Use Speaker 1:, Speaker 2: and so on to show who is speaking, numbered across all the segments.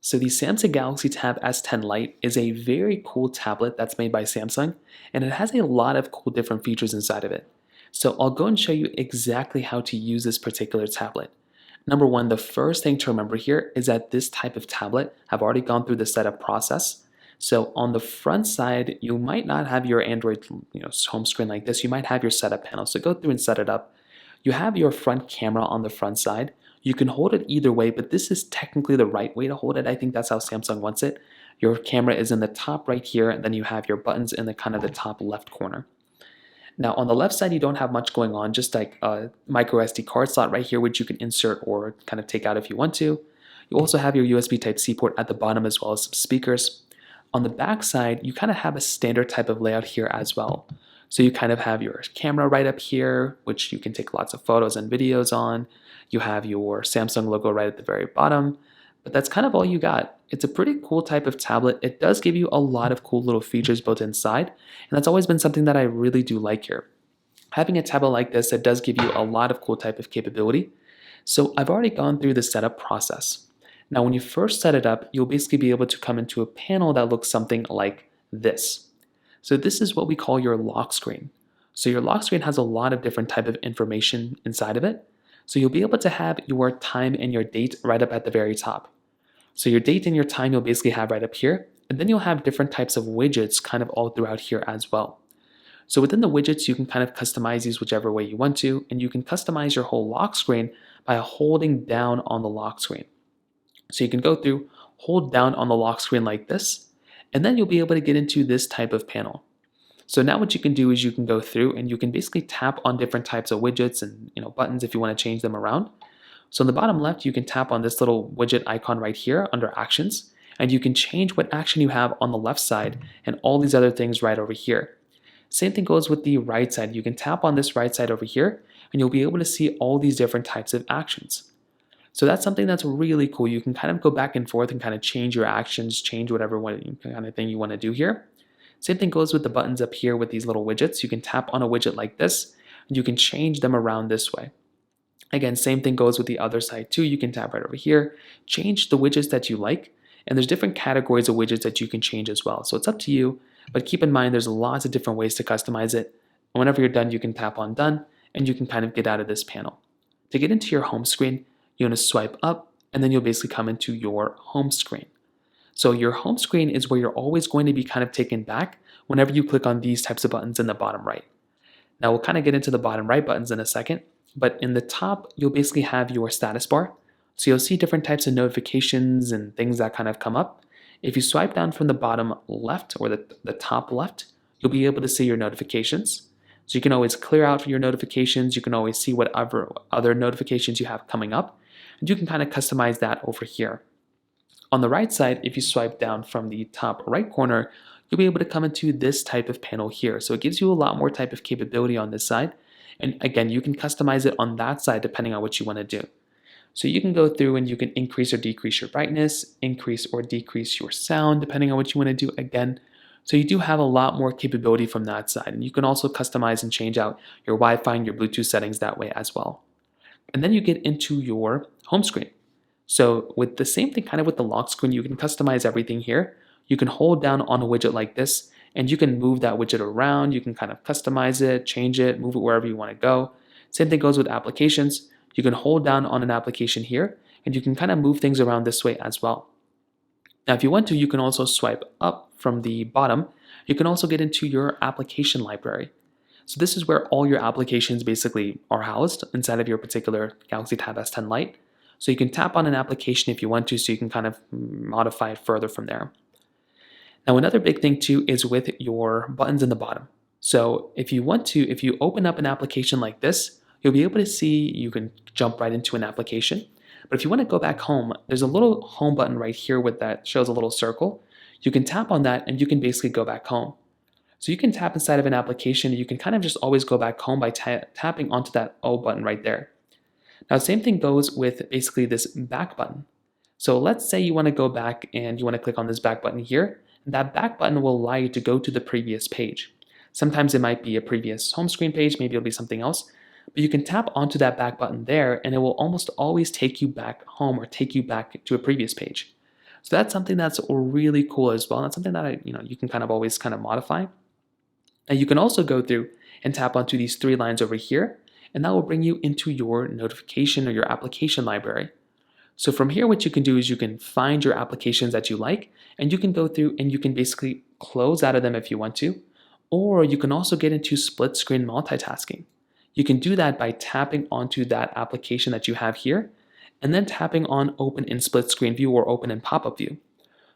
Speaker 1: So the Samsung Galaxy Tab S10 Lite is a very cool tablet that's made by Samsung, and it has a lot of cool different features inside of it. So I'll go and show you exactly how to use this particular tablet. Number one, the first thing to remember here is that this type of tablet have already gone through the setup process. So on the front side, you might not have your Android home screen like this. You might have your setup panel. So go through and set it up. You have your front camera on the front side. You can hold it either way, but this is technically the right way to hold it. I think that's how Samsung wants it. Your camera is in the top right here, and then you have your buttons in the kind of the top left corner. Now on the left side, you don't have much going on, just like a micro SD card slot right here, which you can insert or kind of take out if you want to. You also have your USB Type-C port at the bottom as well as some speakers. On the back side, you kind of have a standard type of layout here as well. So you kind of have your camera right up here, which you can take lots of photos and videos on. You have your Samsung logo right at the very bottom, but that's kind of all you got. It's a pretty cool type of tablet. It does give you a lot of cool little features built inside, and that's always been something that I really do like here. Having a tablet like this, it does give you a lot of cool type of capability. So I've already gone through the setup process. Now when you first set it up, you'll basically be able to come into a panel that looks something like this. So this is what we call your lock screen. So your lock screen has a lot of different type of information inside of it. So you'll be able to have your time and your date right up at the very top. So your date and your time you'll basically have right up here, and then you'll have different types of widgets kind of all throughout here as well. So within the widgets, you can kind of customize these whichever way you want to, and you can customize your whole lock screen by holding down on the lock screen. So you can go through, hold down on the lock screen like this, and then you'll be able to get into this type of panel. So now what you can do is you can go through and you can basically tap on different types of widgets and buttons if you want to change them around. So on the bottom left, you can tap on this little widget icon right here under Actions, and you can change what action you have on the left side and all these other things right over here. Same thing goes with the right side. You can tap on this right side over here, and you'll be able to see all these different types of actions. So that's something that's really cool. You can kind of go back and forth and kind of change your actions, change whatever kind of thing you want to do here. Same thing goes with the buttons up here with these little widgets. You can tap on a widget like this, and you can change them around this way. Again, same thing goes with the other side too. You can tap right over here, change the widgets that you like, and there's different categories of widgets that you can change as well. So it's up to you, but keep in mind there's lots of different ways to customize it. And whenever you're done, you can tap on Done, and you can kind of get out of this panel. To get into your home screen, you want to swipe up, and then you'll basically come into your home screen. So your home screen is where you're always going to be kind of taken back whenever you click on these types of buttons in the bottom right. Now we'll kind of get into the bottom right buttons in a second, but in the top, you'll basically have your status bar. So you'll see different types of notifications and things that kind of come up. If you swipe down from the bottom left or the top left, you'll be able to see your notifications. So you can always clear out your notifications. You can always see whatever other notifications you have coming up. And you can kind of customize that over here. On the right side, if you swipe down from the top right corner, you'll be able to come into this type of panel here. So it gives you a lot more type of capability on this side. And again, you can customize it on that side depending on what you want to do. So you can go through and you can increase or decrease your brightness, increase or decrease your sound depending on what you want to do again. So you do have a lot more capability from that side. And you can also customize and change out your Wi-Fi and your Bluetooth settings that way as well. And then you get into your home screen. So with the same thing kind of with the lock screen, you can customize everything here. You can hold down on a widget like this, and you can move that widget around. You can kind of customize it, change it, move it wherever you want to go. Same thing goes with applications. You can hold down on an application here, and you can kind of move things around this way as well. Now, if you want to, you can also swipe up from the bottom. You can also get into your application library. So this is where all your applications basically are housed inside of your particular Galaxy Tab S10 Lite. So you can tap on an application if you want to, so you can kind of modify it further from there. Now another big thing too is with your buttons in the bottom. So if you want to, if you open up an application like this, you'll be able to see you can jump right into an application. But if you want to go back home, there's a little home button right here with that shows a little circle. You can tap on that and you can basically go back home. So you can tap inside of an application and you can kind of just always go back home by tapping onto that O button right there. Now, same thing goes with basically this back button. So let's say you want to go back and you want to click on this back button here. That back button will allow you to go to the previous page. Sometimes it might be a previous home screen page, maybe it'll be something else. But you can tap onto that back button there and it will almost always take you back home or take you back to a previous page. So that's something that's really cool as well. That's something that you can kind of always kind of modify. And you can also go through and tap onto these three lines over here, and that will bring you into your notification or your application library. So from here, what you can do is you can find your applications that you like, and you can go through and you can basically close out of them if you want to, or you can also get into split screen multitasking. You can do that by tapping onto that application that you have here, and then tapping on open in split screen view or open in pop-up view.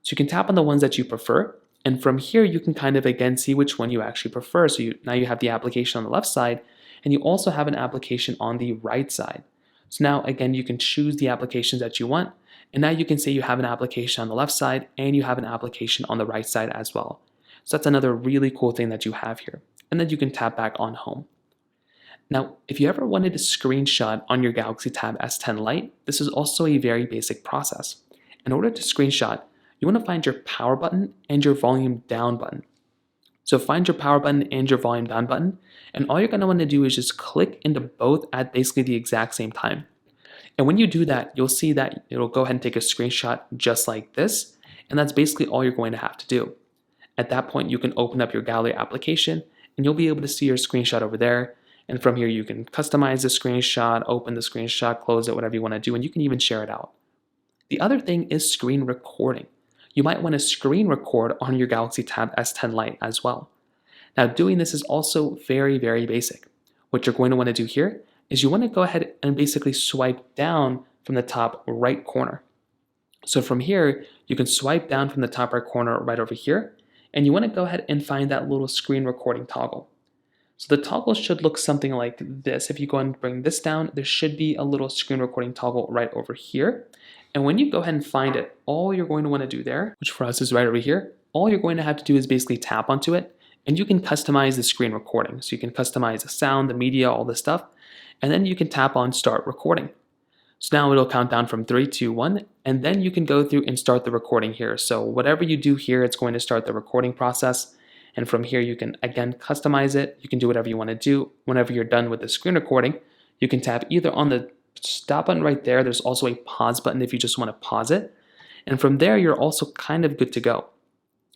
Speaker 1: So you can tap on the ones that you prefer, and from here you can kind of again see which one you actually prefer. So now you have the application on the left side, and you also have an application on the right side. So now again you can choose the applications that you want, and now you can say you have an application on the left side and you have an application on the right side as well. So that's another really cool thing that you have here. And then you can tap back on home. Now, if you ever wanted to screenshot on your Galaxy Tab S10 Lite, this is also a very basic process. In order to screenshot, you want to find your power button and your volume down button. So find your power button and your volume down button, and all you're going to want to do is just click into both at basically the exact same time. And when you do that, you'll see that it'll go ahead and take a screenshot just like this, and that's basically all you're going to have to do. At that point, you can open up your gallery application, and you'll be able to see your screenshot over there. And from here, you can customize the screenshot, open the screenshot, close it, whatever you want to do, and you can even share it out. The other thing is screen recording. You might want to screen record on your Galaxy Tab S10 Lite as well. Now, doing this is also very, very basic. What you're going to want to do here is you want to go ahead and basically swipe down from the top right corner. So from here, you can swipe down from the top right corner right over here, and you want to go ahead and find that little screen recording toggle. So the toggle should look something like this. If you go and bring this down, there should be a little screen recording toggle right over here. And when you go ahead and find it, all you're going to want to do there, which for us is right over here, all you're going to have to do is basically tap onto it, and you can customize the screen recording. So you can customize the sound, the media, all this stuff, and then you can tap on start recording. So now it'll count down from 3, 2, 1, and then you can go through and start the recording here. So whatever you do here, it's going to start the recording process. And from here, you can again customize it. You can do whatever you want to do. Whenever you're done with the screen recording, you can tap either on the stop button right there. There's also a pause button if you just want to pause it. And from there, you're also kind of good to go.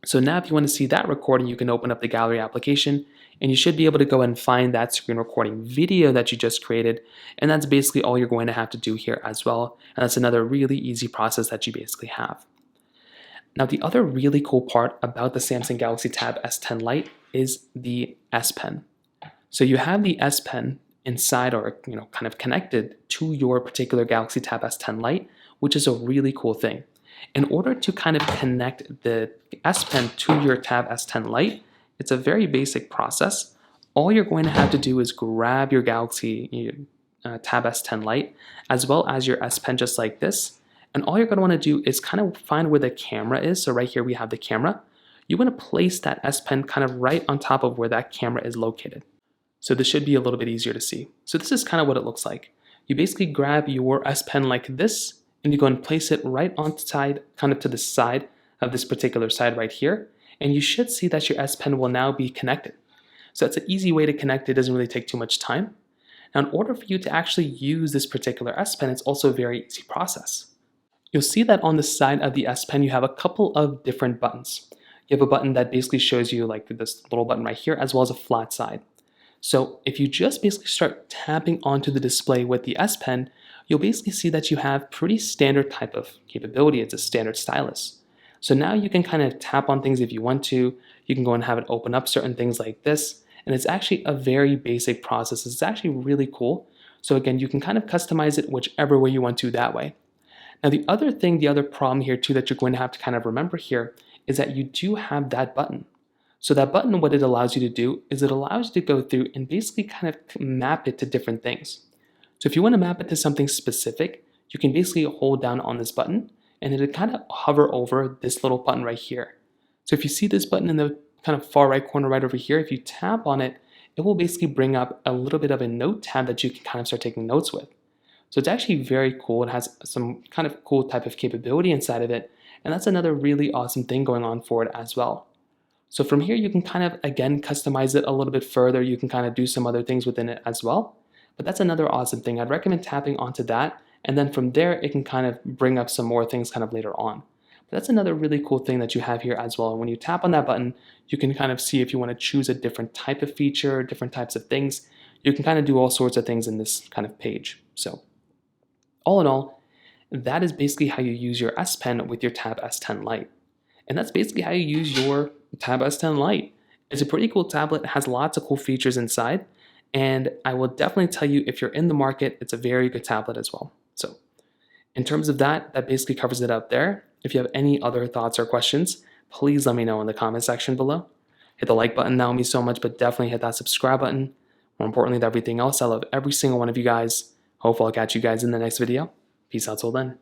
Speaker 1: So now if you want to see that recording, you can open up the gallery application, and you should be able to go and find that screen recording video that you just created. And that's basically all you're going to have to do here as well. And that's another really easy process that you basically have. Now, the other really cool part about the Samsung Galaxy Tab S10 Lite is the S Pen. So you have the S Pen inside or kind of connected to your particular Galaxy Tab S10 Lite, which is a really cool thing. In order to kind of connect the S Pen to your Tab S10 Lite, it's a very basic process. All you're going to have to do is grab your Galaxy Tab S10 Lite as well as your S Pen just like this. And all you're going to want to do is kind of find where the camera is. So right here we have the camera. You want to place that S Pen kind of right on top of where that camera is located. So this should be a little bit easier to see. So this is kind of what it looks like. You basically grab your S Pen like this, and you go and place it right on side, kind of to the side of this particular side right here. And you should see that your S Pen will now be connected. So that's an easy way to connect. It doesn't really take too much time. Now, in order for you to actually use this particular S Pen, it's also a very easy process. You'll see that on the side of the S Pen, you have a couple of different buttons. You have a button that basically shows you like this little button right here, as well as a flat side. So if you just basically start tapping onto the display with the S Pen, you'll basically see that you have pretty standard type of capability. It's a standard stylus. So now you can kind of tap on things if you want to. You can go and have it open up certain things like this. And it's actually a very basic process. It's actually really cool. So again, you can kind of customize it whichever way you want to that way. Now, the other problem here too that you're going to have to kind of remember here is that you do have that button. So that button, what it allows you to do is it allows you to go through and basically kind of map it to different things. So if you want to map it to something specific, you can basically hold down on this button and it'll kind of hover over this little button right here. So if you see this button in the kind of far right corner right over here, if you tap on it, it will basically bring up a little bit of a note tab that you can kind of start taking notes with. So it's actually very cool. It has some kind of cool type of capability inside of it. And that's another really awesome thing going on for it as well. So from here, you can kind of, again, customize it a little bit further. You can kind of do some other things within it as well. But that's another awesome thing. I'd recommend tapping onto that. And then from there, it can kind of bring up some more things kind of later on. That's another really cool thing that you have here as well. When you tap on that button, you can kind of see if you want to choose a different type of feature, different types of things. You can kind of do all sorts of things in this kind of page. So all in all, that is basically how you use your S Pen with your Tab S10 Lite. And that's basically how you use your Tab S10 Lite. It's a pretty cool tablet, it has lots of cool features inside, and I will definitely tell you if you're in the market, it's a very good tablet as well. So in terms of that, that basically covers it out there. If you have any other thoughts or questions, please let me know in the comment section below. Hit the like button, that would mean so much, but definitely hit that subscribe button. More importantly than everything else, I love every single one of you guys. Hopefully I'll catch you guys in the next video. Peace out till then.